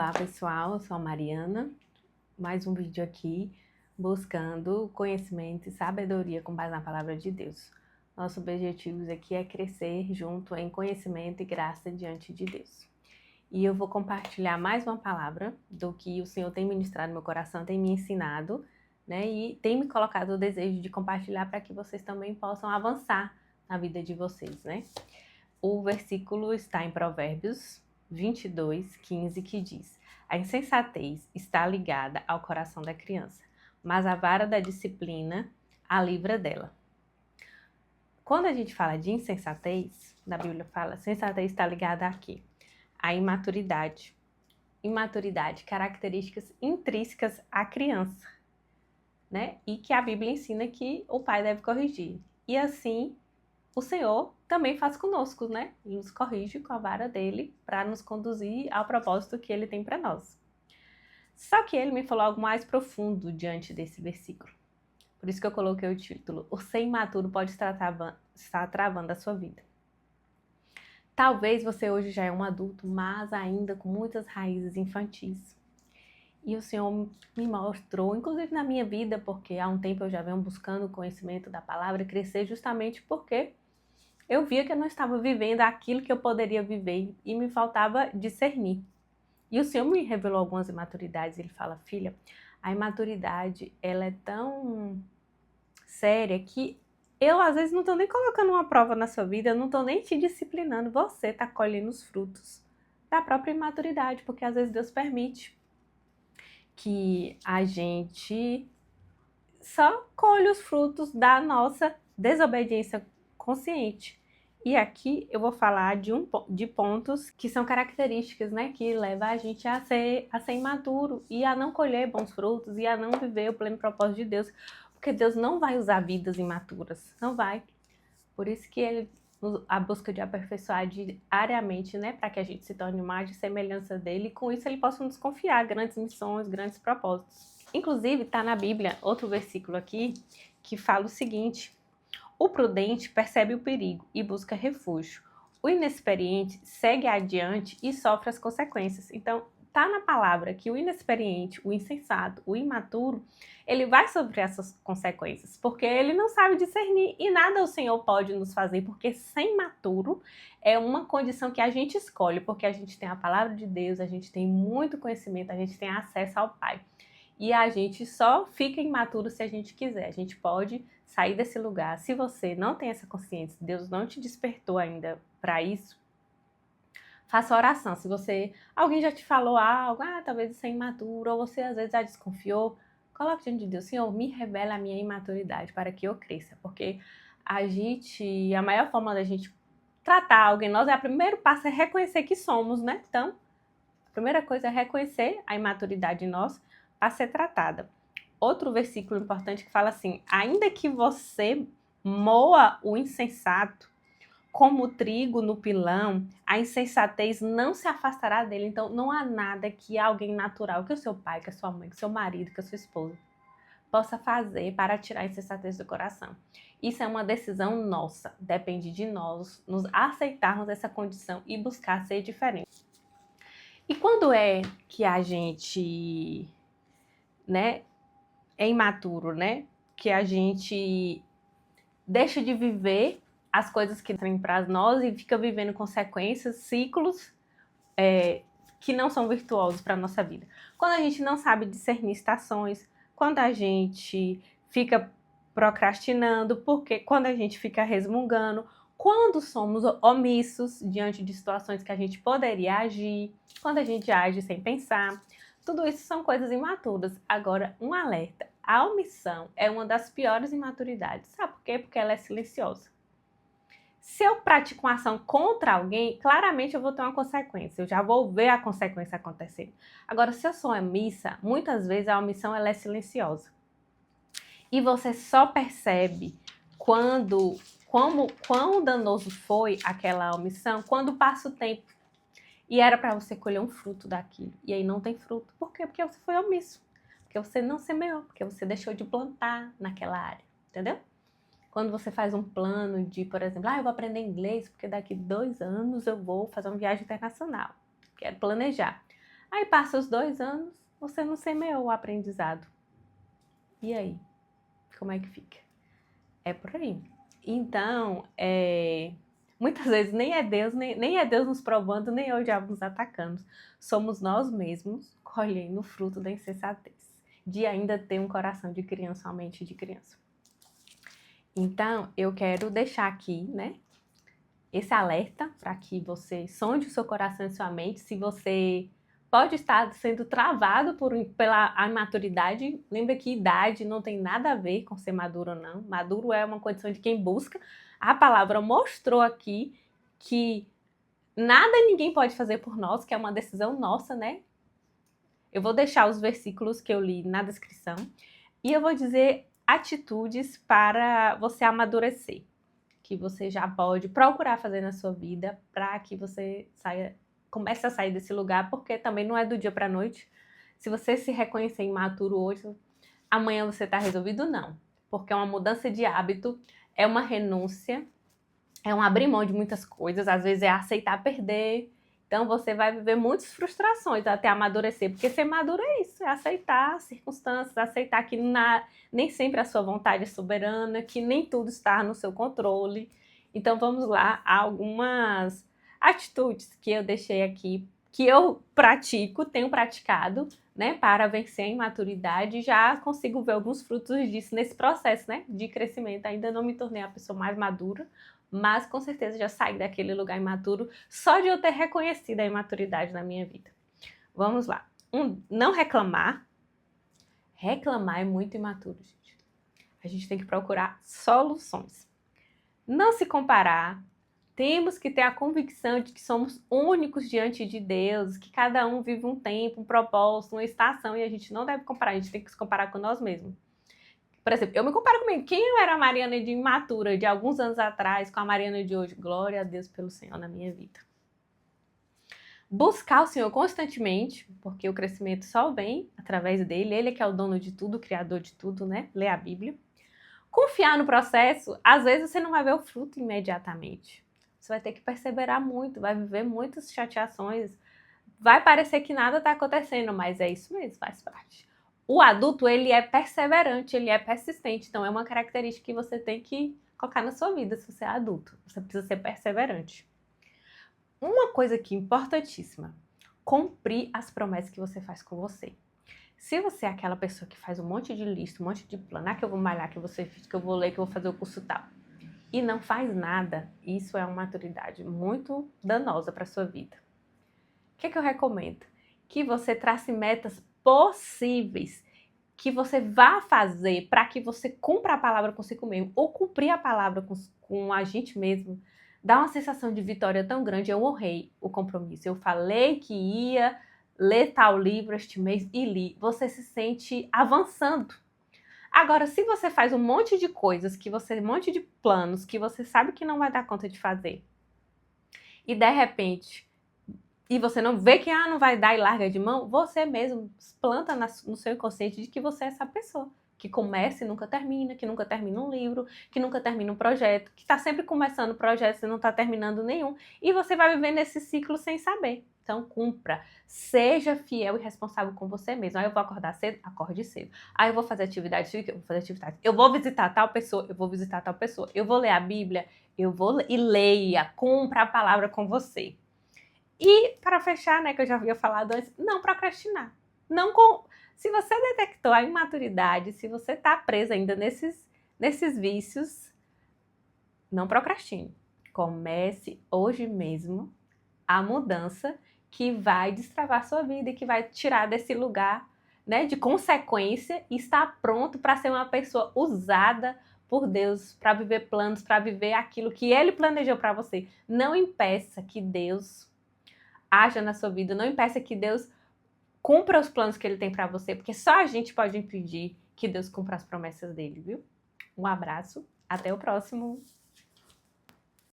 Olá pessoal, eu sou a Mariana, mais um vídeo aqui buscando conhecimento e sabedoria com base na palavra de Deus. Nosso objetivo aqui é crescer junto em conhecimento e graça diante de Deus. E eu vou compartilhar mais uma palavra do que o Senhor tem ministrado no meu coração, tem me ensinado, né? E tem me colocado o desejo de compartilhar para que vocês também possam avançar na vida de vocês, né? O versículo está em Provérbios 22:15, que diz: a insensatez está ligada ao coração da criança, mas a vara da disciplina a livra dela. Quando a gente fala de insensatez, na Bíblia fala, sensatez está ligada a quê? A imaturidade. Imaturidade, características intrínsecas à criança, né? E que a Bíblia ensina que o pai deve corrigir. E assim, o Senhor também faz conosco, né? Ele nos corrige com a vara dele para nos conduzir ao propósito que ele tem para nós. Só que ele me falou algo mais profundo diante desse versículo. Por isso que eu coloquei o título: o ser imaturo pode estar travando a sua vida. Talvez você hoje já é um adulto, mas ainda com muitas raízes infantis. E o Senhor me mostrou, inclusive na minha vida, porque há um tempo eu já venho buscando o conhecimento da palavra, crescer justamente porque eu via que eu não estava vivendo aquilo que eu poderia viver e me faltava discernir. E o Senhor me revelou algumas imaturidades. Ele fala: filha, a imaturidade ela é tão séria que eu às vezes não estou nem colocando uma prova na sua vida, eu não estou nem te disciplinando, você está colhendo os frutos da própria imaturidade, porque às vezes Deus permite que a gente só colhe os frutos da nossa desobediência consciente. E aqui eu vou falar de pontos que são características, né, que levam a gente a ser imaturo e a não colher bons frutos e a não viver o pleno propósito de Deus, porque Deus não vai usar vidas imaturas, não vai. Por isso que a busca de aperfeiçoar diariamente, né, para que a gente se torne mais de semelhança dele, e com isso ele possa nos confiar grandes missões, grandes propósitos. Inclusive, está na Bíblia outro versículo aqui que fala o seguinte: o prudente percebe o perigo e busca refúgio. O inexperiente segue adiante e sofre as consequências. Então, tá na palavra que o inexperiente, o insensato, o imaturo, ele vai sofrer essas consequências, porque ele não sabe discernir e nada o Senhor pode nos fazer, porque ser imaturo é uma condição que a gente escolhe, porque a gente tem a palavra de Deus, a gente tem muito conhecimento, a gente tem acesso ao Pai. E a gente só fica imaturo se a gente quiser. A gente pode sair desse lugar. Se você não tem essa consciência, Deus não te despertou ainda para isso, faça oração. Se alguém já te falou algo, talvez você é imaturo, ou você às vezes já desconfiou, coloque diante de Deus: Senhor, me revela a minha imaturidade para que eu cresça. Porque a maior forma da gente tratar alguém, o primeiro passo é reconhecer que somos, né? Então, a primeira coisa é reconhecer a imaturidade em nós para ser tratada. Outro versículo importante que fala assim: ainda que você moa o insensato como o trigo no pilão, a insensatez não se afastará dele. Então, não há nada que alguém natural, que o seu pai, que a sua mãe, que o seu marido, que a sua esposa, possa fazer para tirar a insensatez do coração. Isso é uma decisão nossa. Depende de nós nos aceitarmos essa condição e buscar ser diferente. E quando é que a gente, né, é imaturo, né? Que a gente deixa de viver as coisas que vêm para nós e fica vivendo consequências, ciclos que não são virtuosos para a nossa vida. Quando a gente não sabe discernir estações, quando a gente fica procrastinando, porque quando a gente fica resmungando, quando somos omissos diante de situações que a gente poderia agir, quando a gente age sem pensar. Tudo isso são coisas imaturas. Agora, um alerta: a omissão é uma das piores imaturidades. Sabe por quê? Porque ela é silenciosa. Se eu pratico uma ação contra alguém, claramente eu vou ter uma consequência. Eu já vou ver a consequência acontecer. Agora, se eu sou omissa, muitas vezes a omissão ela é silenciosa. E você só percebe quão danoso foi aquela omissão quando passa o tempo. E era para você colher um fruto daquilo. E aí não tem fruto. Por quê? Porque você foi omisso. Porque você não semeou. Porque você deixou de plantar naquela área. Entendeu? Quando você faz um plano de, por exemplo, eu vou aprender inglês porque daqui 2 anos eu vou fazer uma viagem internacional. Quero planejar. Aí passa os 2 anos, você não semeou o aprendizado. E aí? Como é que fica? É por aí. Então, muitas vezes nem é Deus, nem é Deus nos provando, nem é o diabo nos atacando. Somos nós mesmos colhendo o fruto da insensatez, de ainda ter um coração de criança, uma mente de criança. Então, eu quero deixar aqui, né, esse alerta para que você sonde o seu coração e sua mente. Se você pode estar sendo travado pela imaturidade, lembra que idade não tem nada a ver com ser maduro ou não. Maduro é uma condição de quem busca. A palavra mostrou aqui que nada ninguém pode fazer por nós, que é uma decisão nossa, né? Eu vou deixar os versículos que eu li na descrição e eu vou dizer atitudes para você amadurecer, que você já pode procurar fazer na sua vida para que você comece a sair desse lugar, porque também não é do dia para a noite. Se você se reconhecer imaturo hoje, amanhã você está resolvido? Não. Porque é uma mudança de hábito, é uma renúncia, é um abrir mão de muitas coisas, às vezes é aceitar perder. Então você vai viver muitas frustrações até amadurecer, porque ser maduro é isso, é aceitar as circunstâncias, aceitar que nem sempre a sua vontade é soberana, que nem tudo está no seu controle. Então vamos lá, há algumas atitudes que eu deixei aqui, que eu tenho praticado, né, para vencer a imaturidade, e já consigo ver alguns frutos disso nesse processo, né, de crescimento. Ainda não me tornei a pessoa mais madura, mas com certeza já saí daquele lugar imaturo só de eu ter reconhecido a imaturidade na minha vida. Vamos lá. Não reclamar. Reclamar é muito imaturo, gente. A gente tem que procurar soluções. Não se comparar. Temos que ter a convicção de que somos únicos diante de Deus, que cada um vive um tempo, um propósito, uma estação, e a gente não deve comparar, a gente tem que se comparar com nós mesmos. Por exemplo, eu me comparo comigo. Quem era a Mariana de imatura de alguns anos atrás com a Mariana de hoje? Glória a Deus pelo Senhor na minha vida. Buscar o Senhor constantemente, porque o crescimento só vem através dele. Ele é que é o dono de tudo, o criador de tudo, né? Ler a Bíblia. Confiar no processo. Às vezes você não vai ver o fruto imediatamente. Você vai ter que perseverar muito, vai viver muitas chateações. Vai parecer que nada está acontecendo, mas é isso mesmo, faz parte. O adulto, ele é perseverante, ele é persistente, então é uma característica que você tem que colocar na sua vida se você é adulto. Você precisa ser perseverante. Uma coisa aqui importantíssima, cumprir as promessas que você faz com você. Se você é aquela pessoa que faz um monte de lista, um monte de plano, que eu vou malhar, que eu vou ser fit, que eu vou ler, que eu vou fazer o curso tal, e não faz nada, isso é uma maturidade muito danosa para a sua vida. O que eu recomendo? Que você trace metas possíveis, que você vá fazer para que você cumpra a palavra consigo mesmo, ou cumprir a palavra com a gente mesmo, dá uma sensação de vitória tão grande. Eu honrei o compromisso, eu falei que ia ler tal livro este mês e li. Você se sente avançando. Agora, se você faz um monte de coisas, um monte de planos que você sabe que não vai dar conta de fazer, e de repente e você não vê que não vai dar e larga de mão, você mesmo planta no seu inconsciente de que você é essa pessoa que começa e nunca termina, que nunca termina um livro, que nunca termina um projeto, que está sempre começando projetos e não está terminando nenhum, e você vai vivendo esse ciclo sem saber. Então, cumpra, seja fiel e responsável com você mesmo. Aí eu vou acordar cedo, acorde cedo. Aí eu vou fazer atividade física, eu vou fazer atividade. Eu vou visitar tal pessoa, eu vou visitar tal pessoa. Eu vou ler a Bíblia, eu vou e leia, cumpra a palavra com você. E, para fechar, né, que eu já havia falado antes, não procrastinar. Se você detectou a imaturidade, se você está presa ainda nesses vícios, não procrastine. Comece hoje mesmo a mudança que vai destravar sua vida e que vai tirar desse lugar, né, de consequência e estar pronto para ser uma pessoa usada por Deus, para viver planos, para viver aquilo que Ele planejou para você. Não impeça que Deus haja na sua vida, não impeça que Deus cumpra os planos que Ele tem para você, porque só a gente pode impedir que Deus cumpra as promessas dele, viu? Um abraço, até o próximo.